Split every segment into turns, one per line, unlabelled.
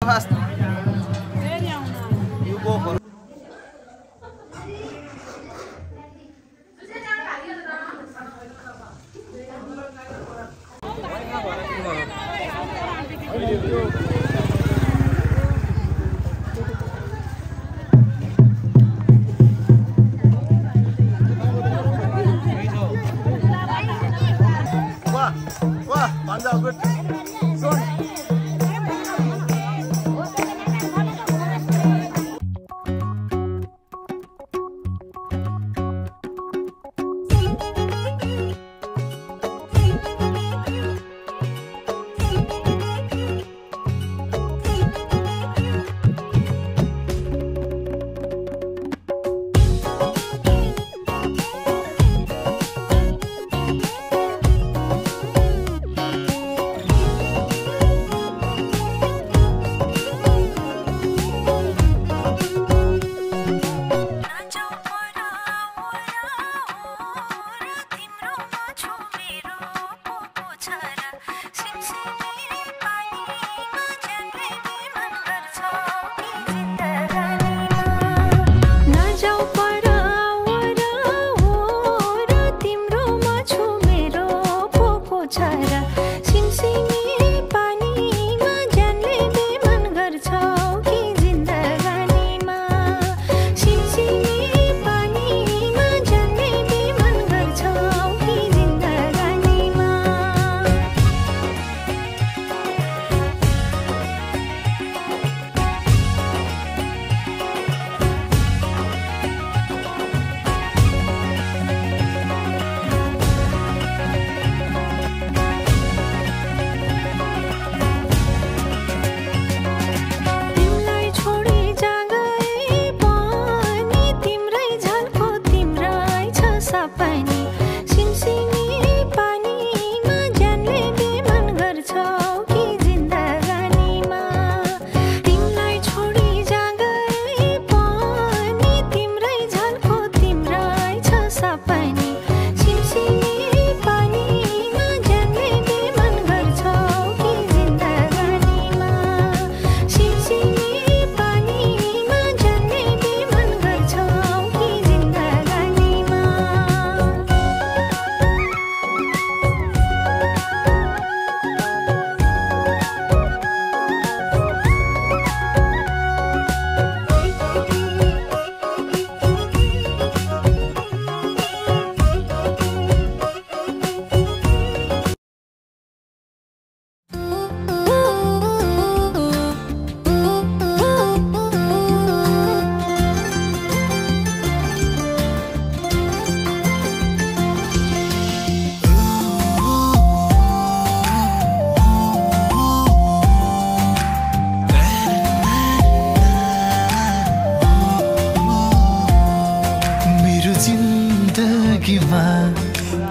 Fast. You go for. Wah, Panda good.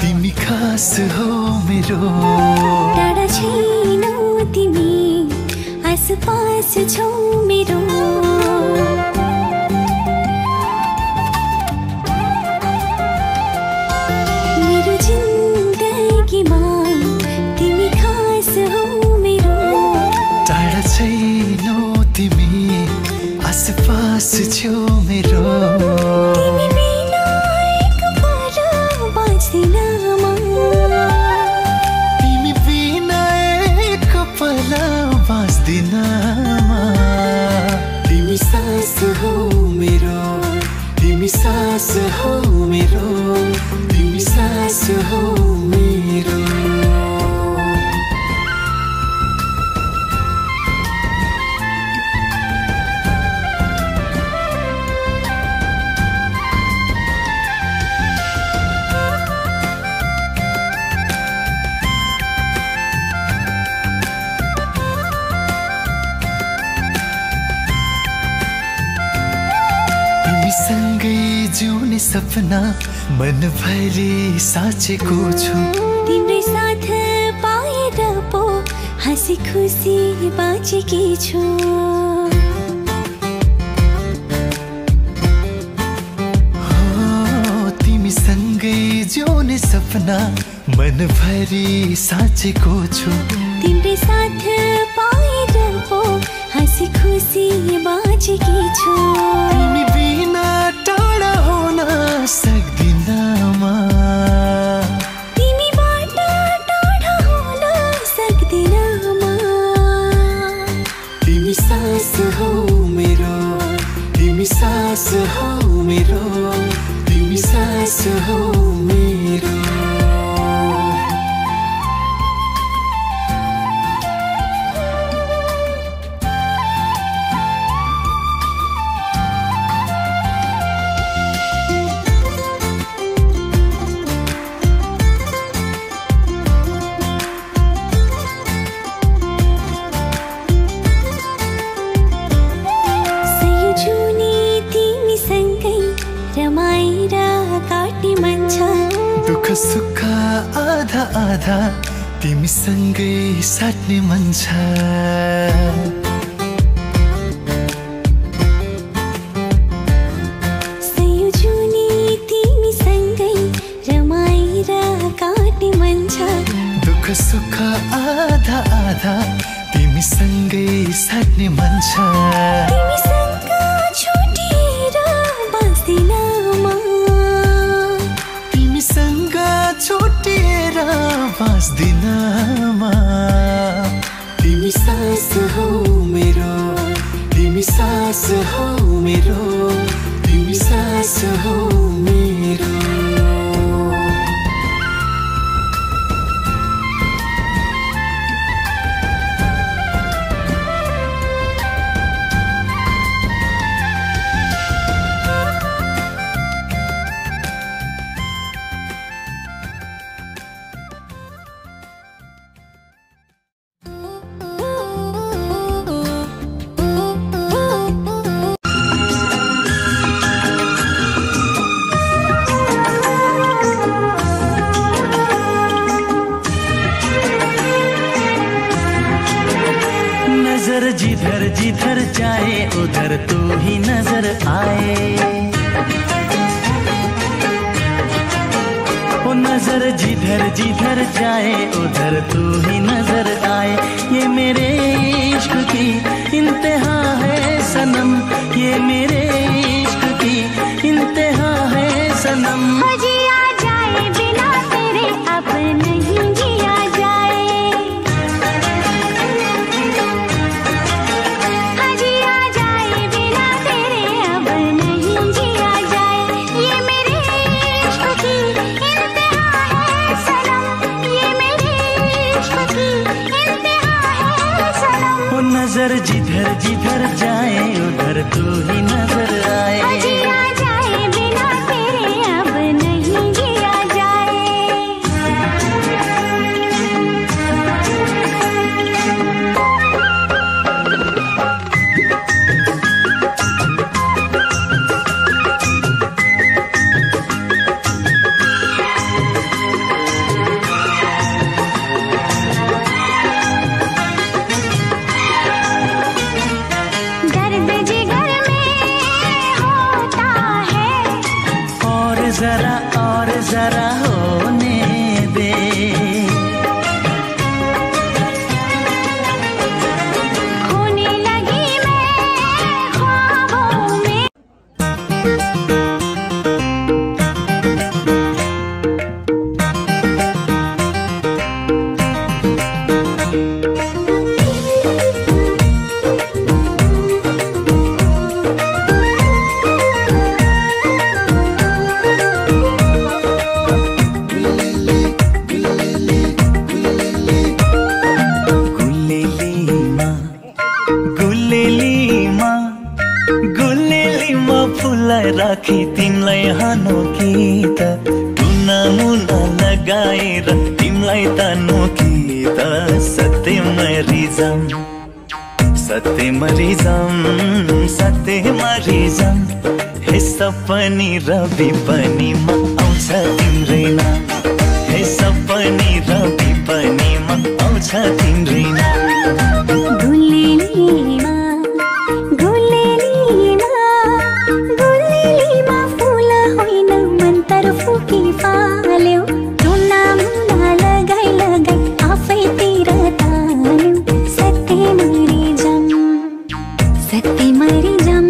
तिमी खास हो मेरो
टाढा छैनौ तिमी आसपास छौ मेरो मेरो जिन्दगीमा तिमी खास हो मेरो
टाढा छैनौ तिमी आसपास छौ मेरो
तिमी बिना एक पल
बाँच्दिनमा तिमी सास हो मेरो तिमी सास हो मेरो तिमी सास हो मेरो सँगै जिउने सपना मनभरि साँचेको छु
तिम्रै साथ पाएर पो हाँसी खुसी बाँचेकी छु
तिमी सँगै जिउने सपना मनभरि साँचेको छु
तिम्रै साथ पाएर पो हाँसी बाँचेकी छु।
तिमी बिना टाढा हुन सक्दिन म,
तिमीबाट टाढा हुन सक्दिन म।
तिमी सास हौ मेरो, तिमी सास हौ मेरो, तिमी सास हौ मेरो। दुःख सुख आधा आधा तिमीसँगै साट्ने मन छ।
सय जुनी तिमीसँगै रमाएर काट्ने मन छ।
दुःख सुख आधा आधा तिमीसँगै साट्ने मन छ।
तिमीसँग छुटेर बस्दिन म,
तिमीसँग छुटेर बाँच्दिन म। तिमी सास हौ मेरो, तिमी सास हौ मेरो, तिमी सास हौ मेरो।
जिधर जिधर जाए उधर तू ही नजर आए, वो नजर जिधर जिधर जाए उधर तू ही नजर आए। ये मेरे इश्क की इंतहा है सनम, ये मेरे इश्क की इंतहा है सनम।
जिया जाए बिना तेरे अब नहीं जिया जाए, जिया जाए बिना तेरे अब नहीं जिया जाए। ये मेरे इश्क की इंतहा है सनम, ये मेरे इश्क की इंतहा है सनम।
वो नजर जिधर जिधर जाए उधर तू ही नजर आए।
जिया जाए बिना तेरे अब नहीं जिया जाए। दर्द जिगर में होता है,
और जरा होने दे।
खोने लगी मैं ख्वाबों में।
गुलेलीमा फुलाई राखी तिमलाई हानो कि त, टुना मुना लगाएर तिमलाई तानो कि त। सत्य मरिजाम, सत्य मरिजाम, सत्य मरिजाम। हे सपनी र विपनीमा आउँछ तिम्रै नाम, हे सपनी र विपनीमा आउँछ तिम्रै नाम।
गुलेलीमा फुल होइन मन्तर फुकी फाल्यो, टुना मुना लगाई लगाई आफैतिर ताल्यो। सत्य मरिजाम, सत्य मरिजाम।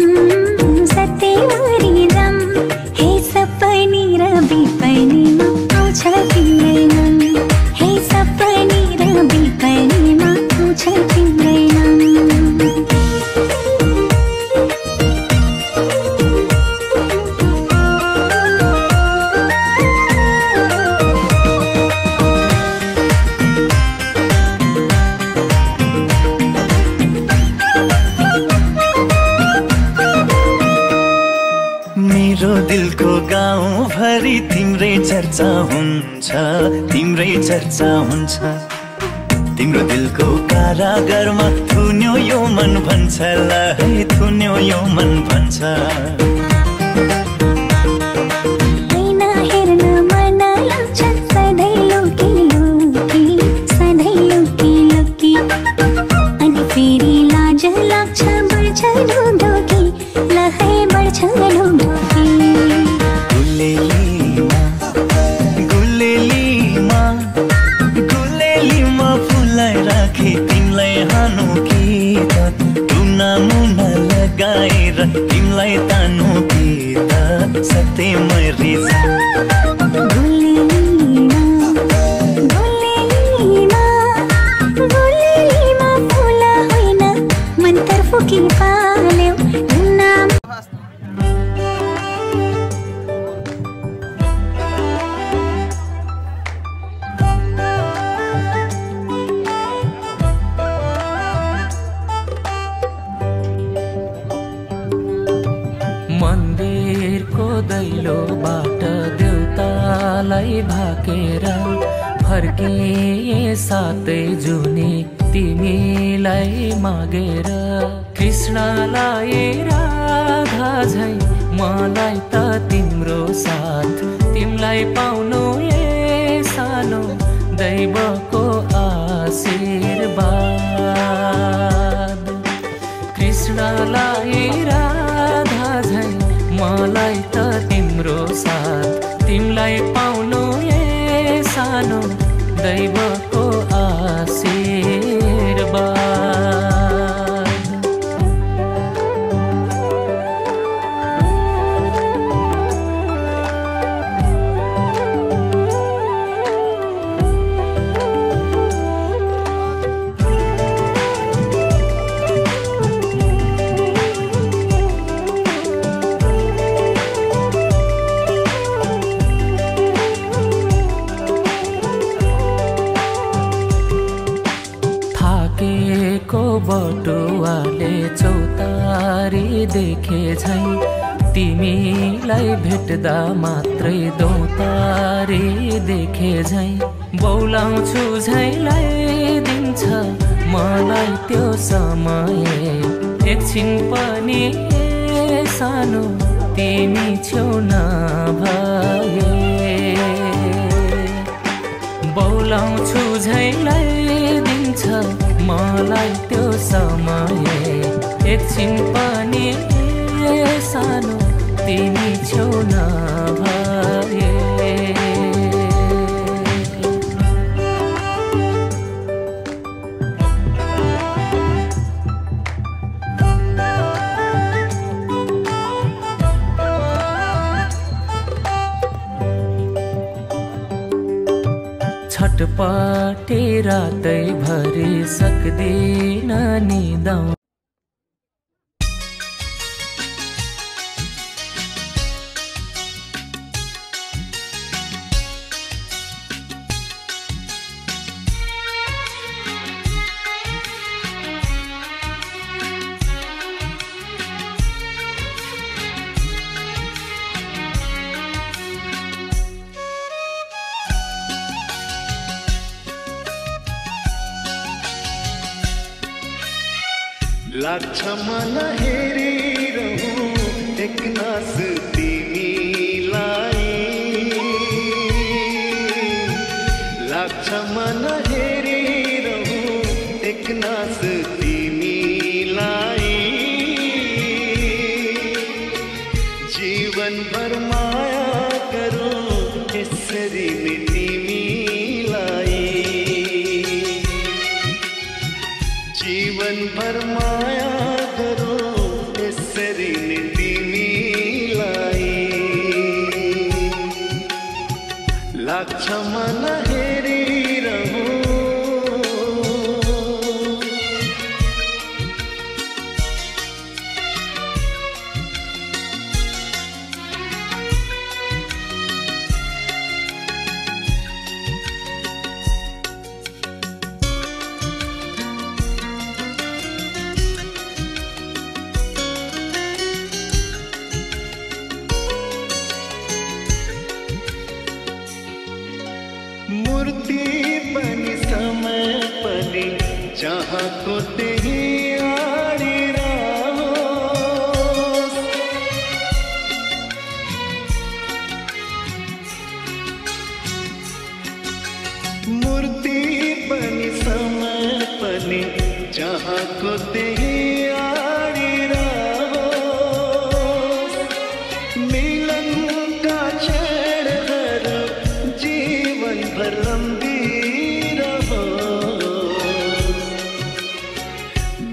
दिलको गाउँभरि तिम्रै चर्चा हुन्छ, तिम्रै चर्चा हुन्छ। तिम्रो दिलको कारागारमा थुन्यो यो मन भन्छ, ला है थुन्यो यो मन भन्छ।
गुलेलीमा फुलाई राखे तिमीलाई हानु कि त, टुना मुना लगाएर तिमीलाई तानु कि त, सत्य मरिसा।
गुलेलीमा फुला होइन मन तर्फु कि पाल्यौ टुना।
मन्दिरको दैलोबाट देउतालाई भाकेर फर्किए सातै जुनी तिमीलाई मागेर। कृष्णलाई राधा झै मलाई त तिम्रो साथ, तिमीलाई पाउनु ए सानो दैवको आशीर्वाद। कृष्णलाई राधा झै मलाई त तिम्रो साथ, तिमीलाई पाउनु ए सानो दैवको आशीर्वाद। थाकेको बटुवाले चौतारी देखे झै, तिमीलाई भेट्दा मात्रै दौतारी देखे झै। बोलाउँछु झैलाई दिन्छ मलाई त्यो समय, एकछिन पनि सानो तिमी छेउ नभए। बोलाउँछु झैलाई दिन्छ मलाई त्यो समय, एकछिन पनि सानो तिमी छेउ नभए। छटपटी रातै भरि सक्दिन निदाउ।
लाग्छ मन हेरिरहँ एकनास तिमीलाई, लाग्छ मन हेरिरहँ एकनास तिमीलाई। जीवनभर माया गरौँ यसरी नै तिमीलाई, जीवनभर माया गरौँ यसरी नै तिमीलाई।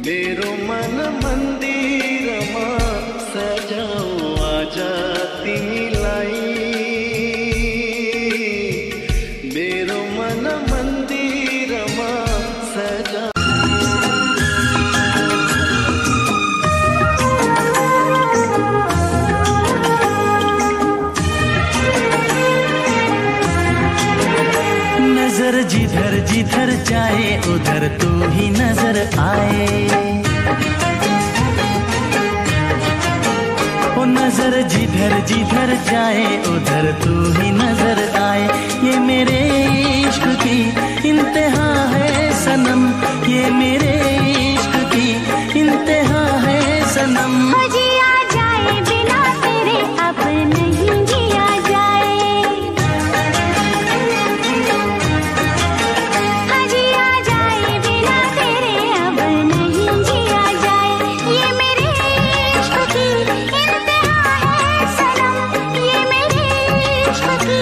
मेरो मन मन्दिरमा सजाऊ आज तिमीलाई, मेरो मन मन्दिरमा सजाऊ।
नजर जिधर जिधर जाए उधर तू ही नजर आए, ओ नजर जिधर जिधर जाए उधर तू ही नजर आए। ये मेरे इश्क की इंतहा है सनम, ये मेरे इश्क की इंतहा है सनम।
जिया जाए बिना तेरे अब नहीं जिया जाए, जिया जाए बिना तेरे अब नहीं जिया जाए। ये मेरे इश्क की इंतहा है सनम, ये मेरे इश्क की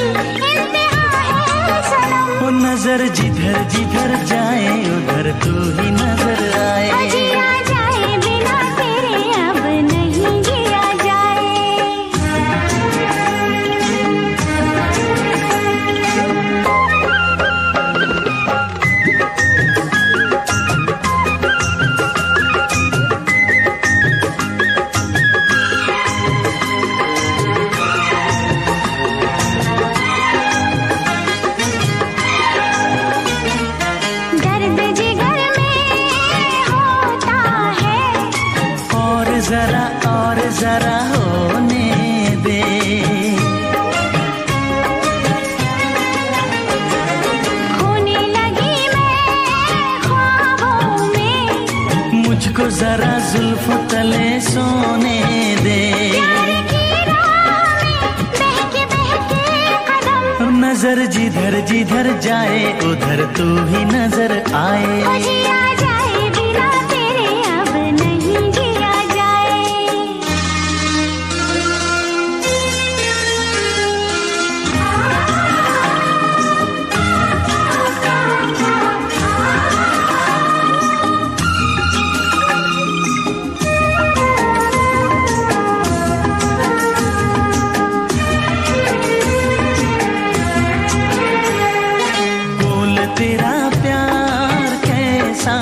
इंतहा है सनम।
ओ नजर जिधर जिधर जाए उधर तू ही नजर आए।
जिया जाए बिना तेरे अब नहीं जिया जाए। दर्द जिगर में होता है,
और जरा होने दे।
खोने लगी मैं ख्वाबों में,
मुझको जरा जुल्फों तले सोने दे।
प्यार की राह में बहके कदम।
नजर जिधर जिधर जाए उधर तू ही नजर आए।
जिया जाए बिना तेरे अब नहीं जिया जाए।
बोल तेरा प्यार कैसा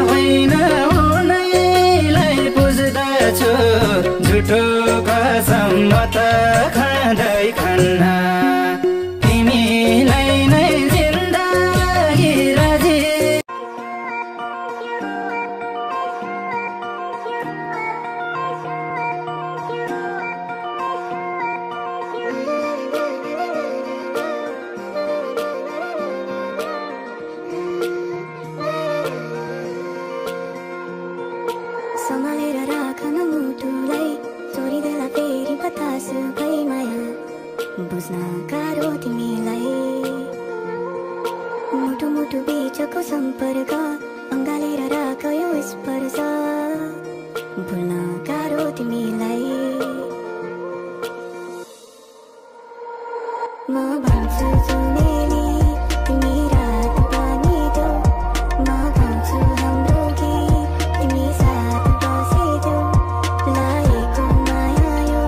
होइन उनैलाई पुज्दछु झुटो कसम म त खाँदै खान्न तिमीलाई नै जिन्दगी राजी
सम्हालेर राख न मुटुलाई चोरिदेला फेरि बतासु भई माया बुझ्न गाह्रो तिमीलाई मुटु मुटु बीचको सम्पर्क अँगालेर राख यो स्पर्श भुल्न गाह्रो तिमीलाई म भन्छु जुनेली तिमी रात पानी देऊ म भन्छु हाम्रो गीत तिमी साथ बसिदेऊ लागेको माया यो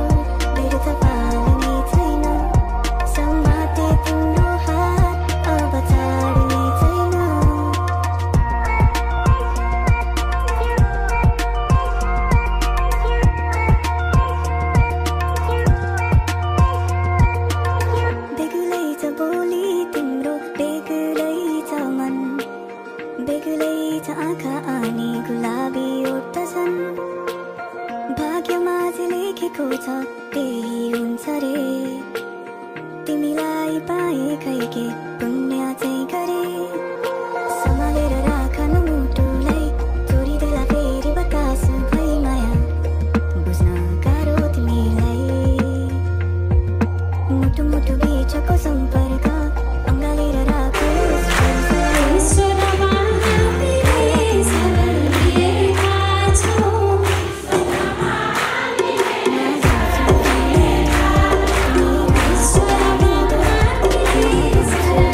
व्यर्थ पाल्ने छैन समाते तिम्रो हात अब छाड्ने छैन बेग्लै छ बोली तिम्रो बेग्लै छ मन बेग्लै छ आँखा अनि गुलाबी ओठ छन् भाग्यमा जे लेखेको छ त्यही हुन्छ रे तिमीलाई पाए खै के पुण्य चाहिँ गरे सम्हालेर राख न मुटुलाई चोरिदेला फेरि बतास भई माया बुझ्न गाह्रो तिमीलाई मुटु मुटु बीचको सम्पर्क अँगालेर राख ईश्वरमा हामीले सबै छौँ ईश्वरमा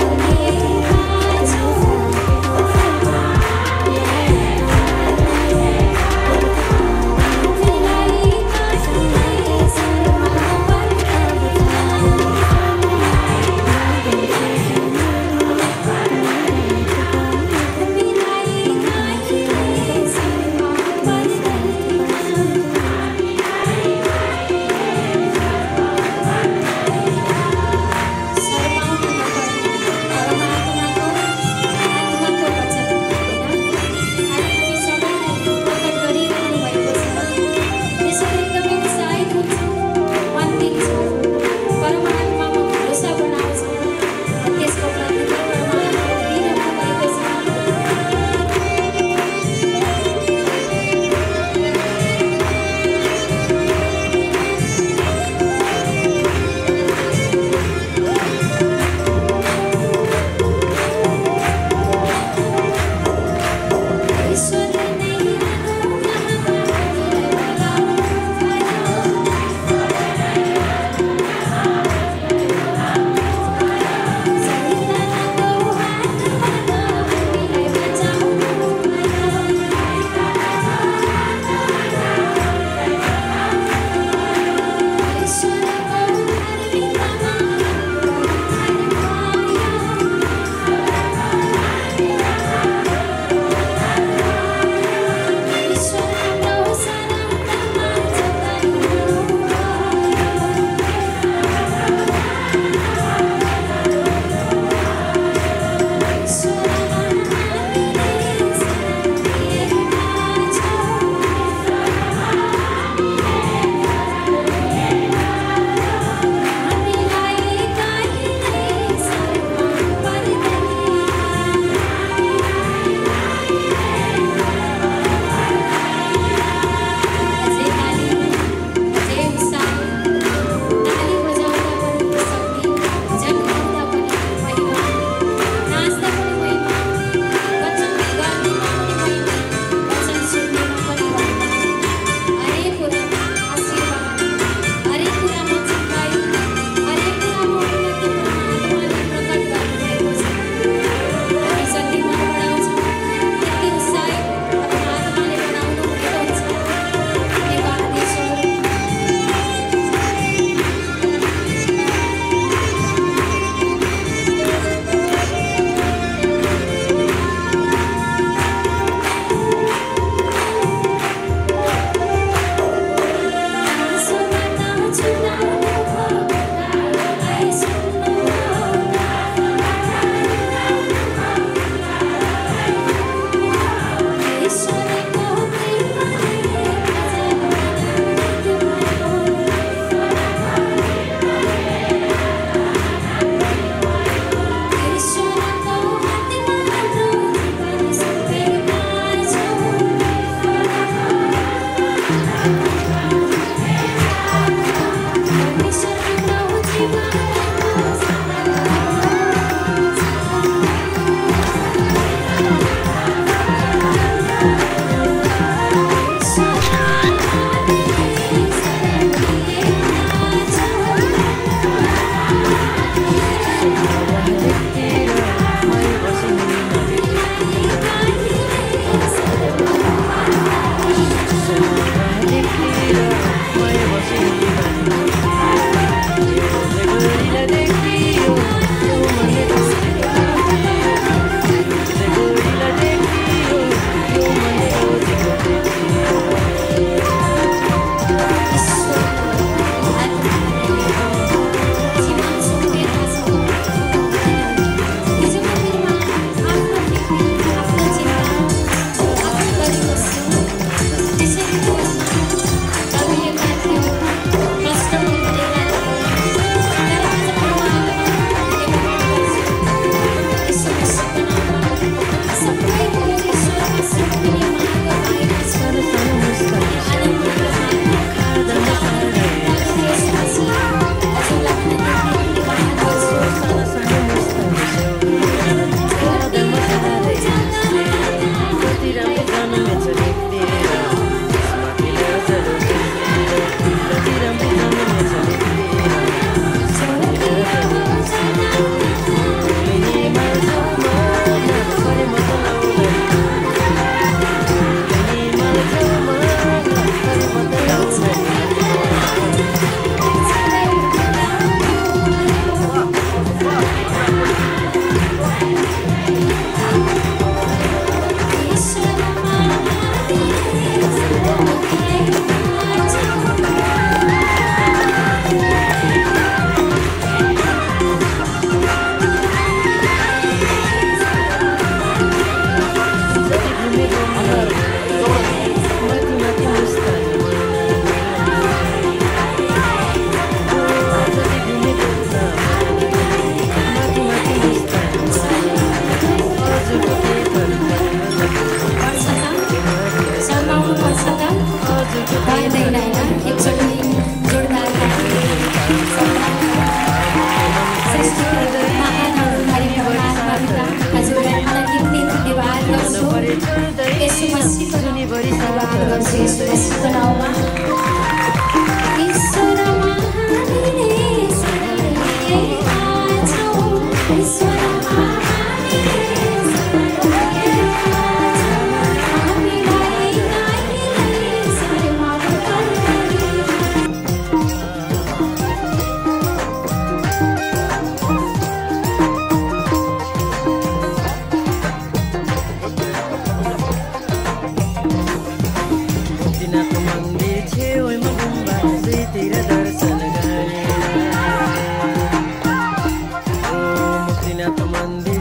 Mandi